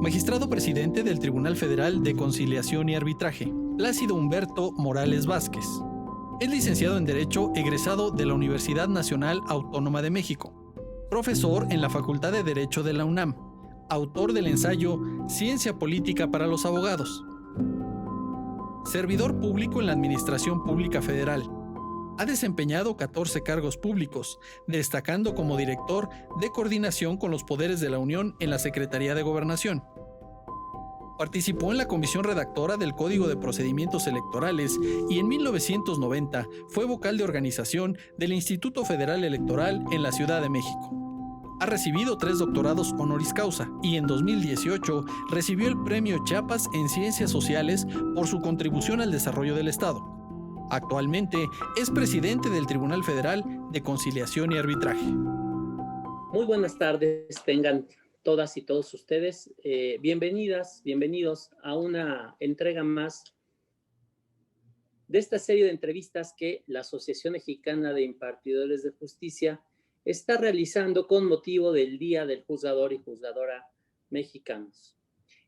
Magistrado presidente del Tribunal Federal de Conciliación y Arbitraje, Plácido Humberto Morales Vázquez. Es licenciado en Derecho egresado de la Universidad Nacional Autónoma de México. Profesor en la Facultad de Derecho de la UNAM. Autor del ensayo Ciencia Política para los Abogados. Servidor público en la Administración Pública Federal. Ha desempeñado 14 cargos públicos, destacando como director de coordinación con los poderes de la Unión en la Secretaría de Gobernación. Participó en la comisión redactora del Código de Procedimientos Electorales y en 1990 fue vocal de organización del Instituto Federal Electoral en la Ciudad de México. Ha recibido 3 doctorados honoris causa y en 2018 recibió el Premio Chiapas en Ciencias Sociales por su contribución al desarrollo del Estado. Actualmente es presidente del Tribunal Federal de Conciliación y Arbitraje. Muy buenas tardes, tengan todas y todos ustedes. Bienvenidas, bienvenidos a una entrega más de esta serie de entrevistas que la Asociación Mexicana de Impartidores de Justicia está realizando con motivo del Día del Juzgador y Juzgadora Mexicanos.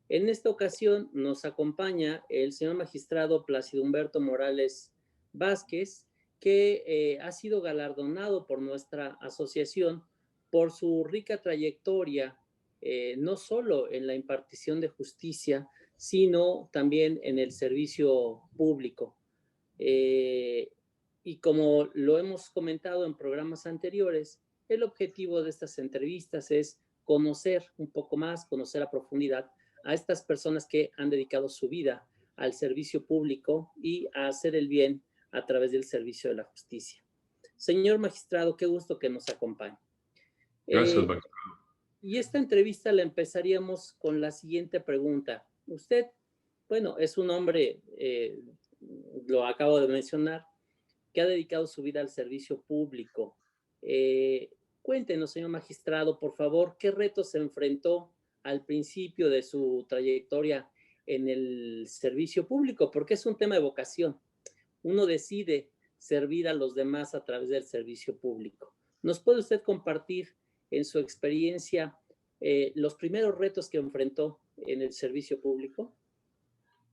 En esta ocasión nos acompaña el señor magistrado Plácido Humberto Morales Vázquez, que ha sido galardonado por nuestra asociación por su rica trayectoria, no solo en la impartición de justicia, sino también en el servicio público. Y como lo hemos comentado en programas anteriores, el objetivo de estas entrevistas es conocer un poco más, conocer a profundidad a estas personas que han dedicado su vida al servicio público y a hacer el bien a través del servicio de la justicia. Señor magistrado, qué gusto que nos acompañe. Gracias, magistrado. Y esta entrevista la empezaríamos con la siguiente pregunta. Usted, bueno, es un hombre, lo acabo de mencionar, que ha dedicado su vida al servicio público. Cuéntenos, señor magistrado, por favor, ¿qué retos se enfrentó al principio de su trayectoria en el servicio público? Porque es un tema de vocación. Uno decide servir a los demás a través del servicio público. ¿Nos puede usted compartir en su experiencia los primeros retos que enfrentó en el servicio público?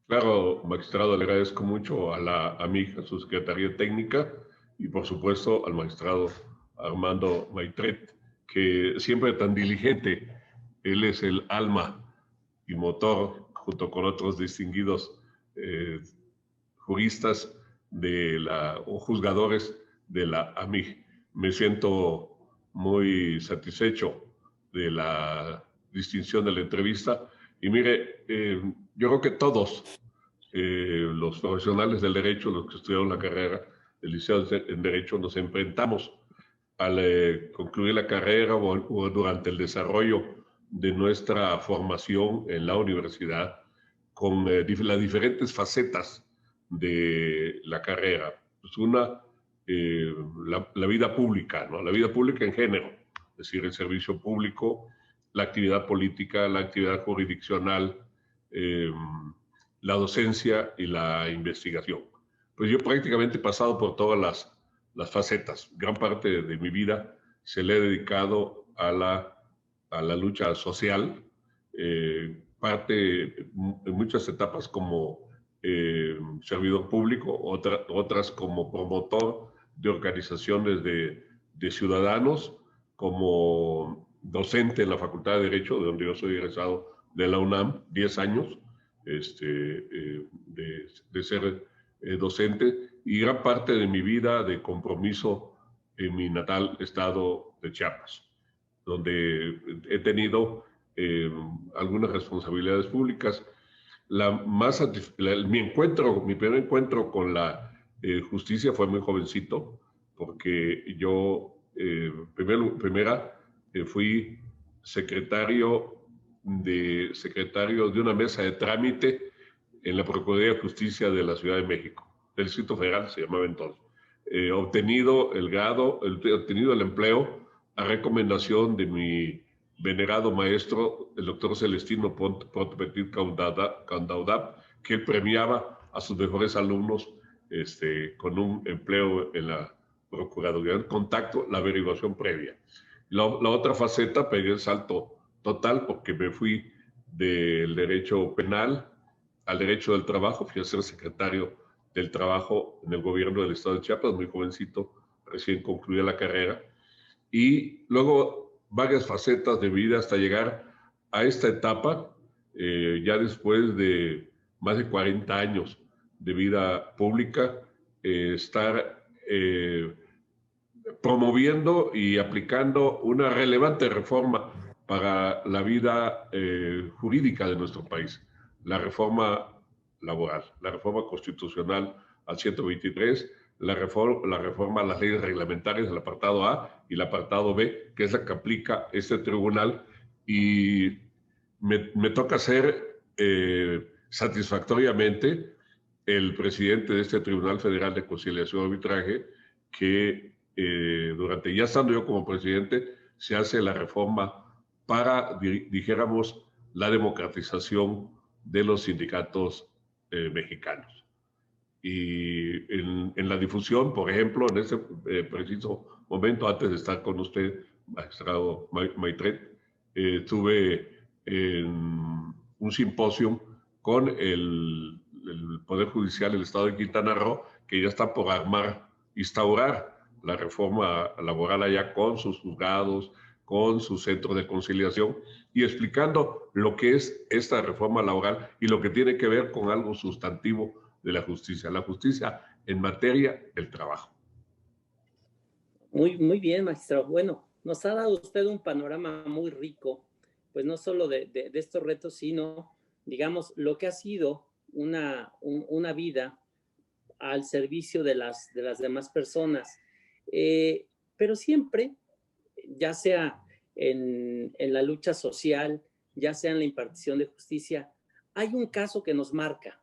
Claro, magistrado, le agradezco mucho a mi hija, su secretaría técnica, y por supuesto al magistrado Armando Maitret, que siempre tan diligente. Él es el alma y motor, junto con otros distinguidos juristas o juzgadores de la AMIJ. Me siento muy satisfecho de la distinción de la entrevista. Y mire, yo creo que todos los profesionales del derecho, los que estudiaron la carrera de licenciados en derecho, nos enfrentamos al concluir la carrera o durante el desarrollo de nuestra formación en la universidad con las diferentes facetas de la carrera. Pues una, la vida pública, ¿no? La vida pública en género, es decir, el servicio público, la actividad política, la actividad jurisdiccional, la docencia y la investigación. Pues yo prácticamente he pasado por todas las facetas. Gran parte de mi vida se le he dedicado a la lucha social, parte en muchas etapas como servidor público, otras como promotor de organizaciones de ciudadanos, como docente en la Facultad de Derecho, de donde yo soy egresado de la UNAM, 10 años de ser docente, y gran parte de mi vida de compromiso en mi natal estado de Chiapas, donde he tenido algunas responsabilidades públicas. Mi primer encuentro con la justicia fue muy jovencito, porque yo fui secretario de una mesa de trámite en la Procuraduría de Justicia de la Ciudad de México, del Distrito Federal se llamaba entonces. Obtenido el empleo a recomendación de mi venerado maestro, el doctor Celestino Petit Candaudab, que él premiaba a sus mejores alumnos con un empleo en la Procuraduría, el contacto, la averiguación previa. La otra faceta, pegué el salto total porque me fui del derecho penal al derecho del trabajo. Fui a ser secretario del trabajo en el gobierno del estado de Chiapas, muy jovencito, recién concluía la carrera. Y luego varias facetas de vida hasta llegar a esta etapa, ya después de más de 40 años de vida pública, estar promoviendo y aplicando una relevante reforma para la vida jurídica de nuestro país, la reforma laboral, la reforma constitucional al 123, la reforma a las leyes reglamentarias, el apartado A y el apartado B, que es la que aplica este tribunal, y me toca ser satisfactoriamente el presidente de este Tribunal Federal de Conciliación y Arbitraje, que durante, ya estando yo como presidente, se hace la reforma para, dijéramos, la democratización de los sindicatos mexicanos. Y en la difusión, por ejemplo, en este preciso momento, antes de estar con usted, magistrado Maitret, tuve un simposio con el Poder Judicial del Estado de Quintana Roo, que ya está por instaurar la reforma laboral allá con sus juzgados, con sus centros de conciliación, y explicando lo que es esta reforma laboral y lo que tiene que ver con algo sustantivo de la justicia en materia del trabajo. Muy bien, magistrado. Bueno, nos ha dado usted un panorama muy rico, pues no solo de estos retos, sino, digamos, lo que ha sido una vida al servicio de las demás personas. Pero siempre, ya sea en la lucha social, ya sea en la impartición de justicia, hay un caso que nos marca,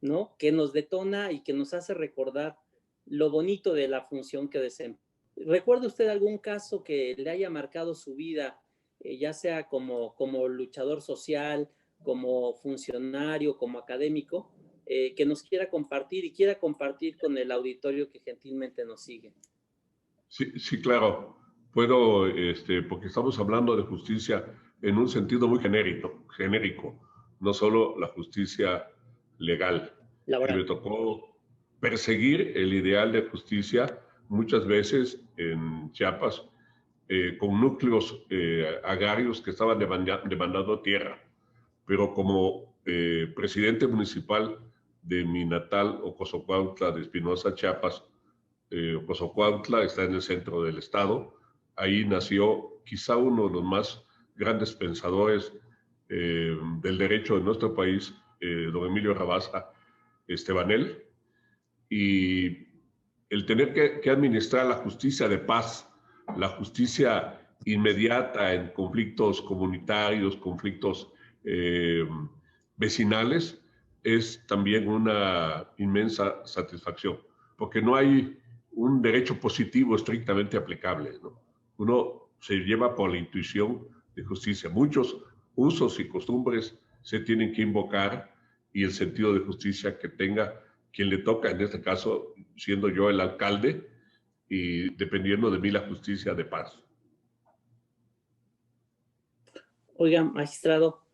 ¿no? Que nos detona y que nos hace recordar lo bonito de la función que desempeña. ¿Recuerda usted algún caso que le haya marcado su vida, ya sea como luchador social, como funcionario, como académico, que nos quiera compartir y quiera compartir con el auditorio que gentilmente nos sigue? Sí, claro. Puedo, porque estamos hablando de justicia en un sentido muy genérico, no solo la justicia legal. Laboral. Y me tocó perseguir el ideal de justicia muchas veces en Chiapas, con núcleos agrarios que estaban demandando tierra. Pero como presidente municipal de mi natal Ocosocuautla de Espinosa, Chiapas, Ocosocuautla está en el centro del estado. Ahí nació quizá uno de los más grandes pensadores del derecho de nuestro país, don Emilio Rabasa Estebanel, y el tener que administrar la justicia de paz, la justicia inmediata en conflictos comunitarios, conflictos vecinales, es también una inmensa satisfacción, porque no hay un derecho positivo estrictamente aplicable, ¿no? Uno se lleva por la intuición de justicia. Muchos usos y costumbres se tienen que invocar, y el sentido de justicia que tenga quien le toca, en este caso siendo yo el alcalde, y dependiendo de mí la justicia de paz. Oiga, magistrado,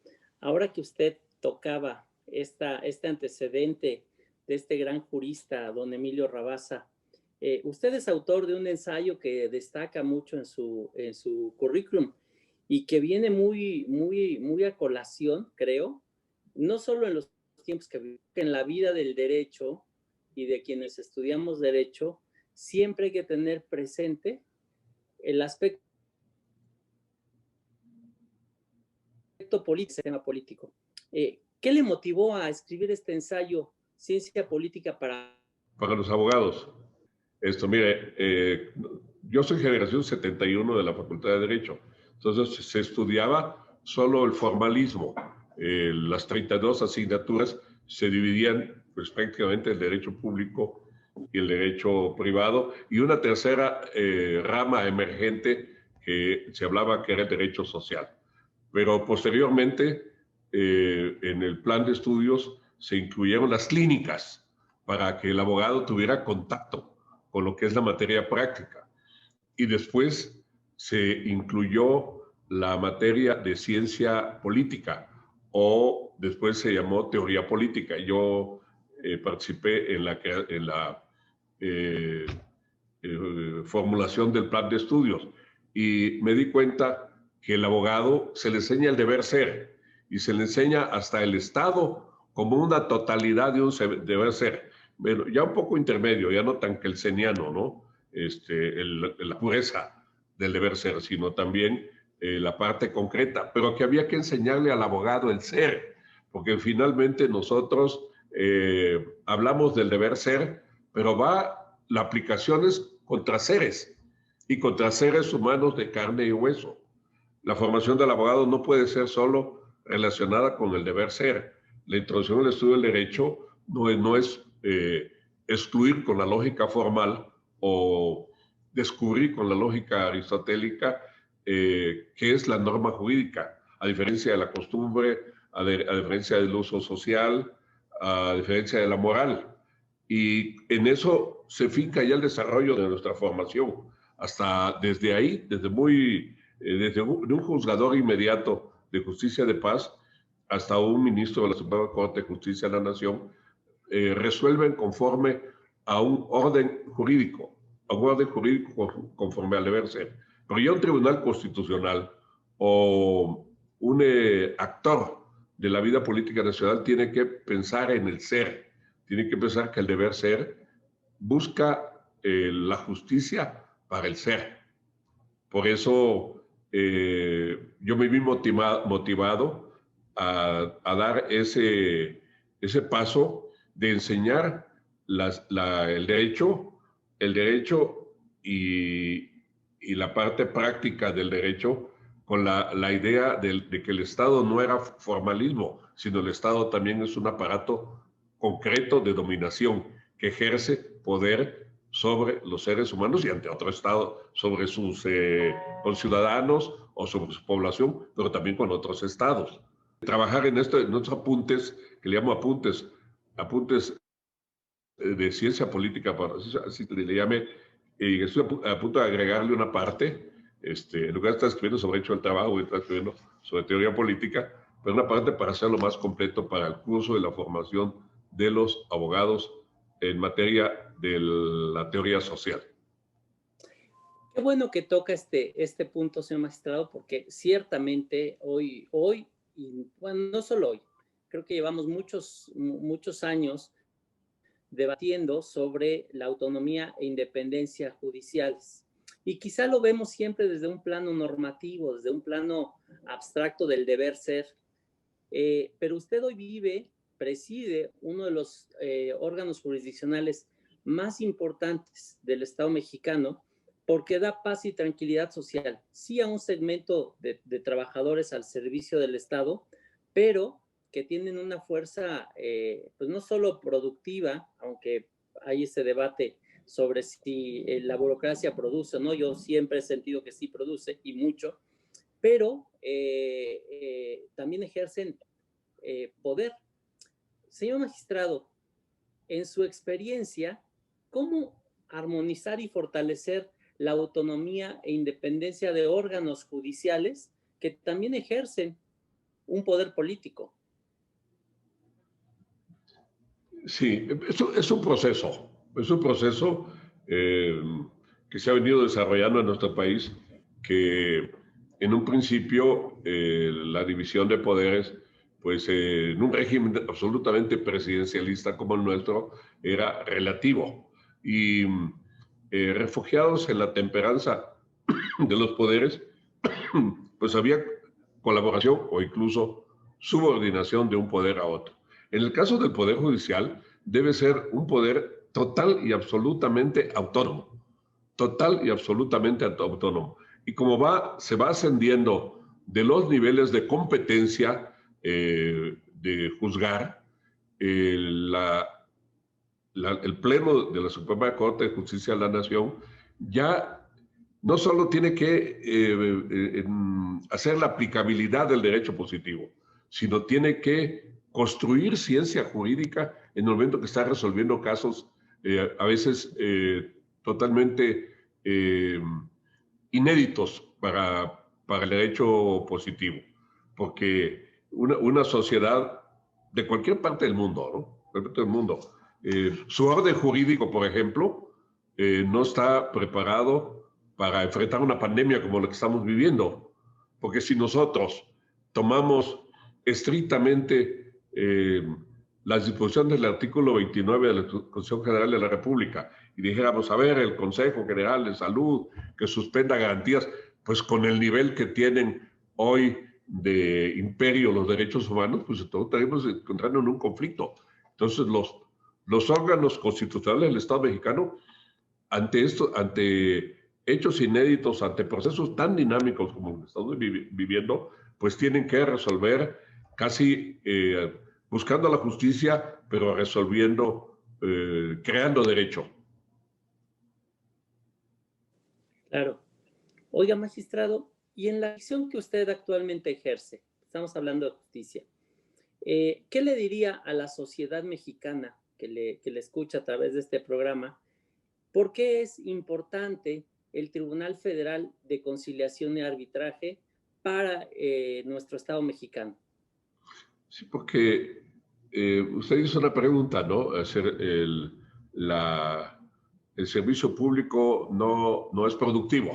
ahora que usted tocaba este antecedente de este gran jurista, don Emilio Rabasa, usted es autor de un ensayo que destaca mucho en su currículum y que viene muy a colación, creo, no solo en los tiempos que vivimos, en la vida del derecho y de quienes estudiamos derecho, siempre hay que tener presente el aspecto político, tema político. ¿Qué le motivó a escribir este ensayo, Ciencia Política para los abogados? Mire, yo soy generación 71 de la Facultad de Derecho, entonces se estudiaba solo el formalismo. Las 32 asignaturas se dividían pues prácticamente el derecho público y el derecho privado, y una tercera rama emergente que se hablaba que era el derecho social. Pero posteriormente, en el plan de estudios se incluyeron las clínicas para que el abogado tuviera contacto con lo que es la materia práctica. Y después se incluyó la materia de ciencia política o después se llamó teoría política. Yo participé en la eh, formulación del plan de estudios y me di cuenta que el abogado se le enseña el deber ser y se le enseña hasta el Estado como una totalidad de un deber ser. Bueno, ya un poco intermedio, ya no tan kelseniano, ¿no? La pureza del deber ser, sino también la parte concreta, pero que había que enseñarle al abogado el ser, porque finalmente nosotros hablamos del deber ser, pero la aplicación es contra seres y contra seres humanos de carne y hueso. La formación del abogado no puede ser solo relacionada con el deber ser. La introducción al estudio del derecho no es excluir con la lógica formal o descubrir con la lógica aristotélica qué es la norma jurídica, a diferencia de la costumbre, a diferencia del uso social, a diferencia de la moral. Y en eso se finca ya el desarrollo de nuestra formación. Hasta desde ahí, desde un juzgador inmediato de justicia de paz hasta un ministro de la Suprema Corte de Justicia de la Nación, resuelven conforme a un orden jurídico, conforme al deber ser. Pero ya un tribunal constitucional o un actor de la vida política nacional tiene que pensar en el ser, tiene que pensar que el deber ser busca la justicia para el ser. Por eso yo me vi motivado a dar ese paso de enseñar el derecho y la parte práctica del derecho con la idea de que el Estado no era formalismo, sino el Estado también es un aparato concreto de dominación que ejerce poder sobre los seres humanos y ante otro Estado, sobre sus conciudadanos o sobre su población, pero también con otros estados. Trabajar en estos apuntes, que le llamo apuntes de ciencia política, así le llame, y estoy a punto de agregarle una parte, en lugar de estar escribiendo sobre hecho del trabajo, y estar escribiendo sobre teoría política, pero una parte para hacerlo más completo para el curso de la formación de los abogados en materia de la teoría social. Qué bueno que toca este punto, señor magistrado, porque ciertamente hoy, y bueno, no solo hoy, creo que llevamos muchos años debatiendo sobre la autonomía e independencia judiciales. Y quizá lo vemos siempre desde un plano normativo, desde un plano abstracto del deber ser. Pero usted hoy preside uno de los órganos jurisdiccionales más importantes del Estado mexicano, porque da paz y tranquilidad social, sí a un segmento de trabajadores al servicio del Estado, pero que tienen una fuerza, pues no solo productiva, aunque hay ese debate sobre si la burocracia produce o no, yo siempre he sentido que sí produce y mucho, pero también ejercen poder. Señor magistrado, en su experiencia, ¿cómo armonizar y fortalecer la autonomía e independencia de órganos judiciales que también ejercen un poder político? Sí, es un proceso que se ha venido desarrollando en nuestro país, que en un principio la división de poderes, pues en un régimen absolutamente presidencialista como el nuestro, era relativo. Y refugiados en la temperanza de los poderes, pues había colaboración o incluso subordinación de un poder a otro. En el caso del Poder Judicial, debe ser un poder total y absolutamente autónomo. Total y absolutamente autónomo. Y como se va ascendiendo de los niveles de competencia de juzgar, el Pleno de la Suprema Corte de Justicia de la Nación ya no solo tiene que hacer la aplicabilidad del derecho positivo, sino tiene que construir ciencia jurídica en el momento que está resolviendo casos a veces totalmente inéditos para el derecho positivo, porque una sociedad de cualquier parte del mundo, ¿no? Cualquier parte del mundo. Su orden jurídico, por ejemplo, no está preparado para enfrentar una pandemia como la que estamos viviendo. Porque si nosotros tomamos estrictamente las disposiciones del artículo 29 de la Constitución General de la República y dijéramos, a ver, el Consejo General de Salud que suspenda garantías, pues con el nivel que tienen hoy de imperio los derechos humanos, pues todos estaremos encontrando en un conflicto. Entonces, los órganos constitucionales del Estado mexicano, ante hechos inéditos, ante procesos tan dinámicos como los que estamos viviendo, pues tienen que resolver casi buscando la justicia, pero resolviendo, creando derecho. Claro. Oiga, magistrado, y en la acción que usted actualmente ejerce, estamos hablando de justicia, ¿qué le diría a la sociedad mexicana que le escucha a través de este programa? ¿Por qué es importante el Tribunal Federal de Conciliación y Arbitraje para nuestro Estado mexicano? Sí, porque usted hizo una pregunta, ¿no? El servicio público no es productivo.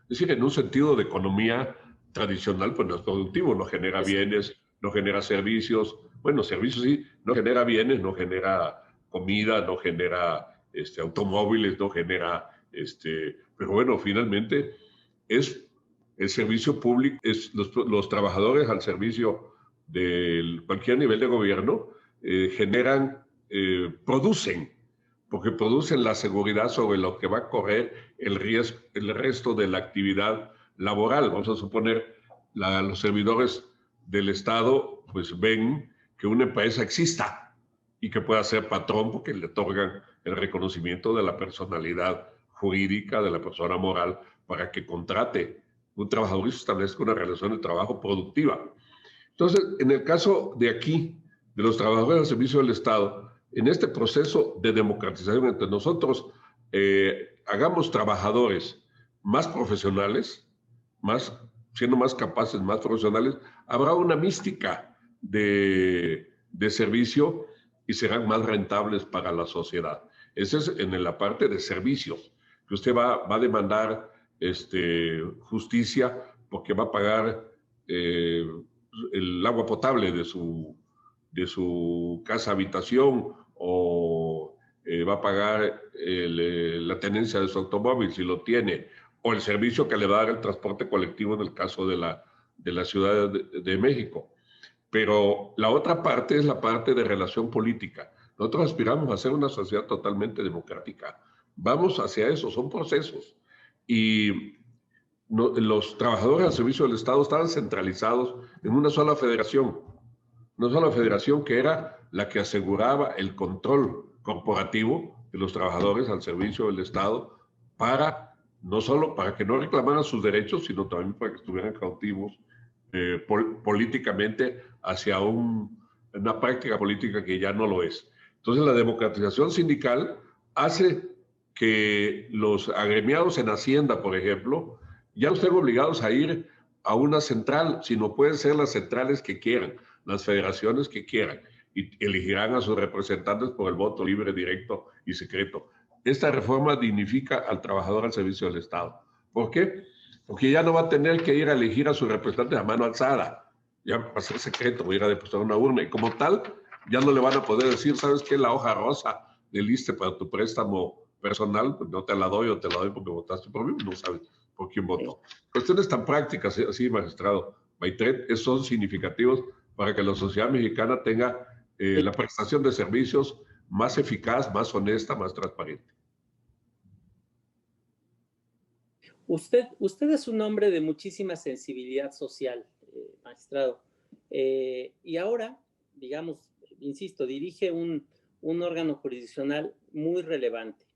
Es decir, en un sentido de economía tradicional, pues no es productivo, no genera bienes, no genera servicios. Bueno, servicios sí, no genera bienes, no genera comida, no genera automóviles, no genera, pero bueno, finalmente es el servicio público, es los trabajadores al servicio de cualquier nivel de gobierno, producen, porque producen la seguridad sobre lo que va a correr el resto de la actividad laboral. Vamos a suponer, los servidores del Estado pues ven que una empresa exista y que pueda ser patrón porque le otorgan el reconocimiento de la personalidad jurídica de la persona moral para que contrate un trabajador y se establezca una relación de trabajo productiva. Entonces, en el caso de aquí, de los trabajadores al servicio del Estado, en este proceso de democratización entre nosotros, hagamos trabajadores más profesionales, siendo más capaces, más profesionales, habrá una mística de servicio y serán más rentables para la sociedad. Esa es en la parte de servicios, que usted va a demandar justicia porque va a pagar el agua potable de su casa habitación o va a pagar la tenencia de su automóvil si lo tiene, o el servicio que le va a dar el transporte colectivo en el caso de la Ciudad de México. Pero la otra parte es la parte de relación política. Nosotros aspiramos a ser una sociedad totalmente democrática. Vamos hacia eso, son procesos. Y los trabajadores al servicio del Estado estaban centralizados en una sola federación que era la que aseguraba el control corporativo de los trabajadores al servicio del Estado no solo para que no reclamaran sus derechos, sino también para que estuvieran cautivos políticamente hacia una práctica política que ya no lo es. Entonces la democratización sindical hace que los agremiados en Hacienda, por ejemplo, ya no estén obligados a ir a una central, sino pueden ser las centrales que quieran, las federaciones que quieran, y elegirán a sus representantes por el voto libre, directo y secreto. Esta reforma dignifica al trabajador al servicio del Estado. ¿Por qué? Porque ya no va a tener que ir a elegir a sus representantes a mano alzada, ya va a ser secreto, va a ir a depositar una urna, y como tal, ya no le van a poder decir, ¿sabes qué? La hoja rosa del ISSSTE para tu préstamo personal, pues no te la doy o te la doy porque votaste por mí, no sabes por quién votó. Cuestiones tan prácticas, así, magistrado Maitret, son significativos para que la sociedad mexicana tenga la prestación de servicios más eficaz, más honesta, más transparente. Usted es un hombre de muchísima sensibilidad social, magistrado. Y ahora, digamos, insisto, dirige un órgano jurisdiccional muy relevante.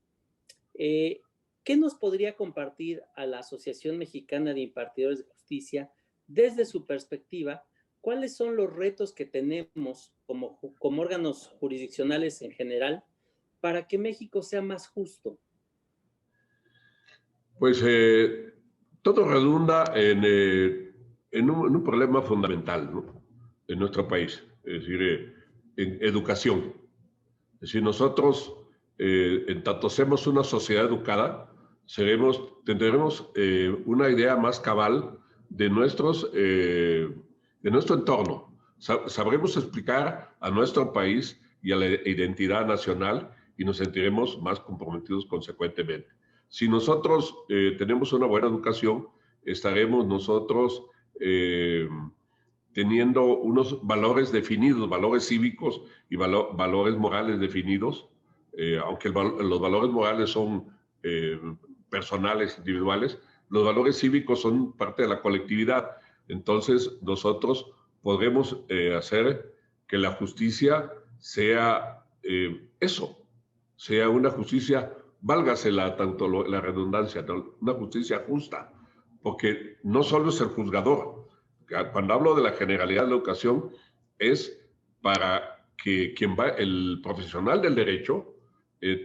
¿Qué nos podría compartir a la Asociación Mexicana de Impartidores de Justicia desde su perspectiva? ¿Cuáles son los retos que tenemos como órganos jurisdiccionales en general para que México sea más justo? Pues todo redunda en un problema fundamental, ¿no? en nuestro país, es decir, en educación. Es decir, nosotros, en tanto seamos una sociedad educada, tendremos una idea más cabal de nuestro entorno. Sabremos explicar a nuestro país y a la identidad nacional y nos sentiremos más comprometidos consecuentemente. Si nosotros tenemos una buena educación, estaremos nosotros teniendo unos valores definidos, valores cívicos y valores morales definidos, aunque los valores morales son personales, individuales, los valores cívicos son parte de la colectividad. Entonces, nosotros podremos hacer que la justicia sea eso, sea una justicia, válgasela tanto la redundancia, una justicia justa, porque no solo es el juzgador. Cuando hablo de la generalidad de la educación, es para que el profesional del derecho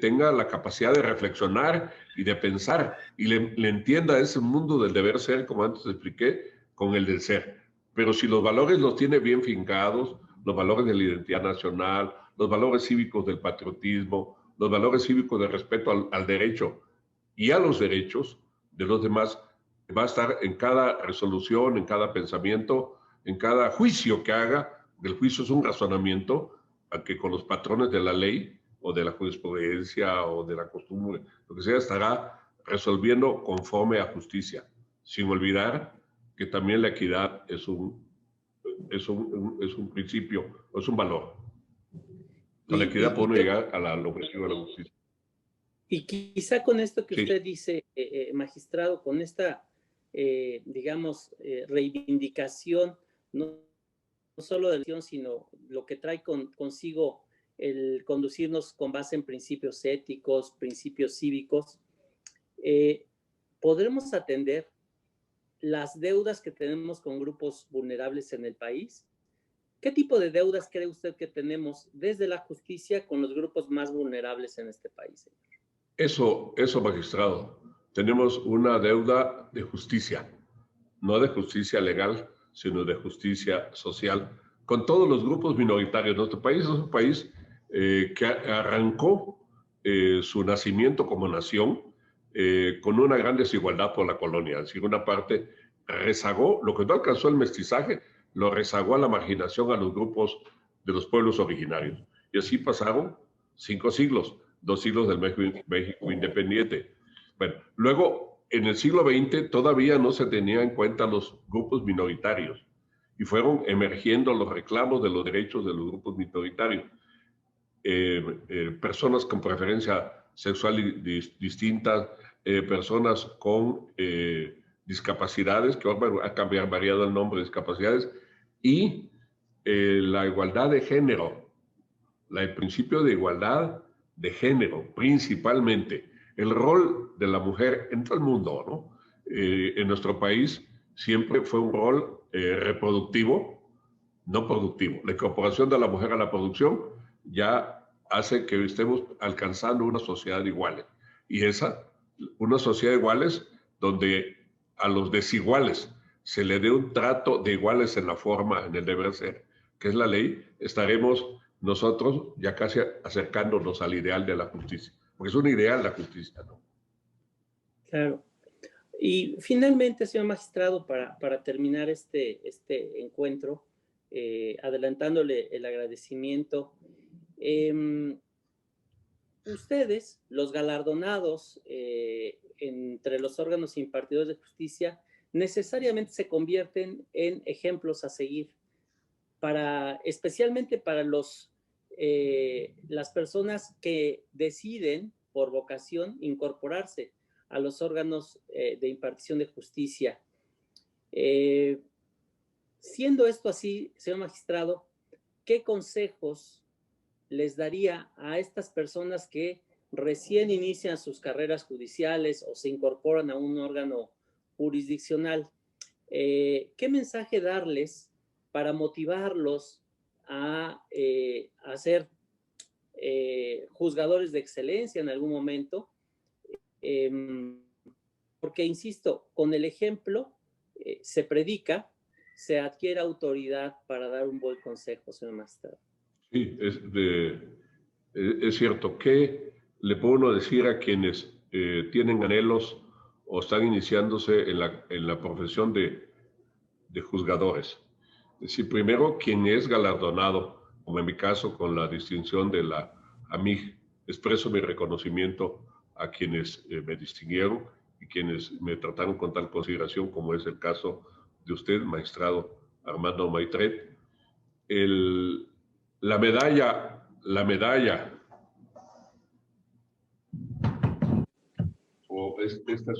tenga la capacidad de reflexionar y de pensar y le entienda ese mundo del deber ser, como antes expliqué, con el del ser. Pero si los valores los tiene bien fincados, los valores de la identidad nacional, los valores cívicos del patriotismo, los valores cívicos de respeto al derecho y a los derechos de los demás, va a estar en cada resolución, en cada pensamiento, en cada juicio que haga. El juicio es un razonamiento a que con los patrones de la ley o de la jurisprudencia o de la costumbre, lo que sea, estará resolviendo conforme a justicia, sin olvidar que también la equidad es un principio, es un valor. Con la equidad podemos llegar al objetivo de la justicia. Y quizá con esto que Sí. usted dice, magistrado, con esta, digamos, reivindicación, no solo de la acción, sino lo que trae consigo el conducirnos con base en principios éticos, principios cívicos, ¿podremos atender las deudas que tenemos con grupos vulnerables en el país? ¿Qué tipo de deudas cree usted que tenemos desde la justicia con los grupos más vulnerables en este país, señor? Eso, magistrado. Tenemos una deuda de justicia, no de justicia legal, sino de justicia social, con todos los grupos minoritarios. Nuestro país es un país que arrancó su nacimiento como nación con una gran desigualdad por la colonia. Es decir, una parte rezagó, lo que no alcanzó el mestizaje, lo rezagó a la marginación a los grupos de los pueblos originarios. Y así pasaron 5 siglos, 2 siglos del México independiente. Bueno, luego, en el siglo XX todavía no se tenían en cuenta los grupos minoritarios y fueron emergiendo los reclamos de los derechos de los grupos minoritarios. Personas con preferencia sexual distintas, personas con discapacidades, que ahora ha variado el nombre de discapacidades, y la igualdad de género, el principio de igualdad de género, principalmente. El rol de la mujer en todo el mundo, ¿no? En nuestro país siempre fue un rol reproductivo, no productivo. La incorporación de la mujer a la producción ya hace que estemos alcanzando una sociedad igual. Y una sociedad iguales donde a los desiguales se le dé un trato de iguales en la forma, en el deber ser, que es la ley, estaremos nosotros ya casi acercándonos al ideal de la justicia. Porque es un ideal la justicia, ¿no? Claro. Y finalmente, señor magistrado, para terminar este encuentro, adelantándole el agradecimiento, ustedes, los galardonados entre los órganos impartidores de justicia, necesariamente se convierten en ejemplos a seguir, especialmente para las personas que deciden por vocación incorporarse a los órganos de impartición de justicia. Siendo esto así, señor magistrado, ¿qué consejos les daría a estas personas que recién inician sus carreras judiciales o se incorporan a un órgano jurisdiccional? ¿Qué mensaje darles para motivarlos a ser juzgadores de excelencia en algún momento? Porque, insisto, con el ejemplo se predica, se adquiere autoridad para dar un buen consejo, señor magistrado. Sí, es cierto. ¿Qué le puedo uno decir a quienes tienen anhelos o están iniciándose en la profesión de juzgadores? Es decir, primero, quien es galardonado, como en mi caso con la distinción de la AMIG, expreso mi reconocimiento a quienes me distinguieron y quienes me trataron con tal consideración, como es el caso de usted, magistrado Armando Maitret. La medalla o esta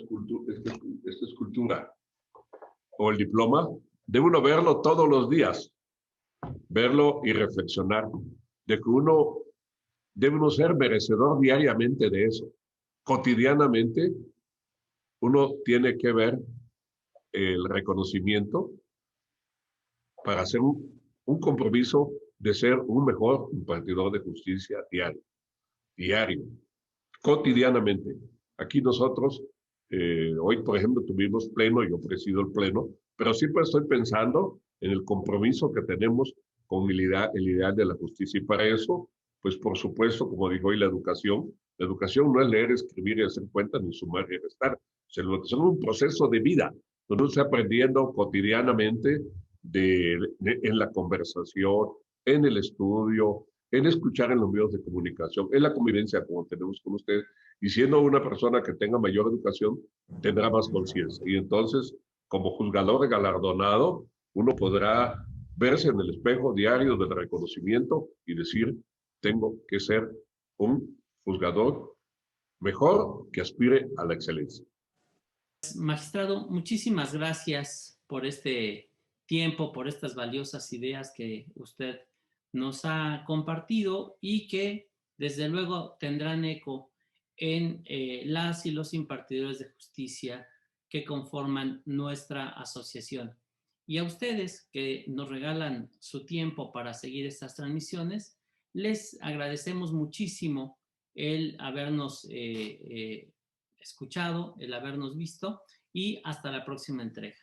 escultura o el diploma, debe uno verlo todos los días, verlo y reflexionar de que uno debe uno ser merecedor diariamente de eso. Cotidianamente uno tiene que ver el reconocimiento para hacer un compromiso de ser un mejor impartidor de justicia diario, cotidianamente. Aquí nosotros, hoy por ejemplo tuvimos pleno, yo presido el pleno, pero siempre estoy pensando en el compromiso que tenemos con el ideal de la justicia. Y para eso, pues por supuesto, como dijo hoy, la educación no es leer, escribir y hacer cuentas, ni sumar y restar. O sea, la educación es un proceso de vida, donde uno está aprendiendo cotidianamente en la conversación, en el estudio, en escuchar en los medios de comunicación, en la convivencia como tenemos con ustedes, y siendo una persona que tenga mayor educación, tendrá más conciencia. Y entonces, como juzgador galardonado, uno podrá verse en el espejo diario del reconocimiento y decir, tengo que ser un juzgador mejor que aspire a la excelencia. Magistrado, muchísimas gracias por este tiempo, por estas valiosas ideas que usted nos ha compartido y que desde luego tendrán eco en las y los impartidores de justicia que conforman nuestra asociación. Y a ustedes que nos regalan su tiempo para seguir estas transmisiones, les agradecemos muchísimo el habernos escuchado, el habernos visto y hasta la próxima entrega.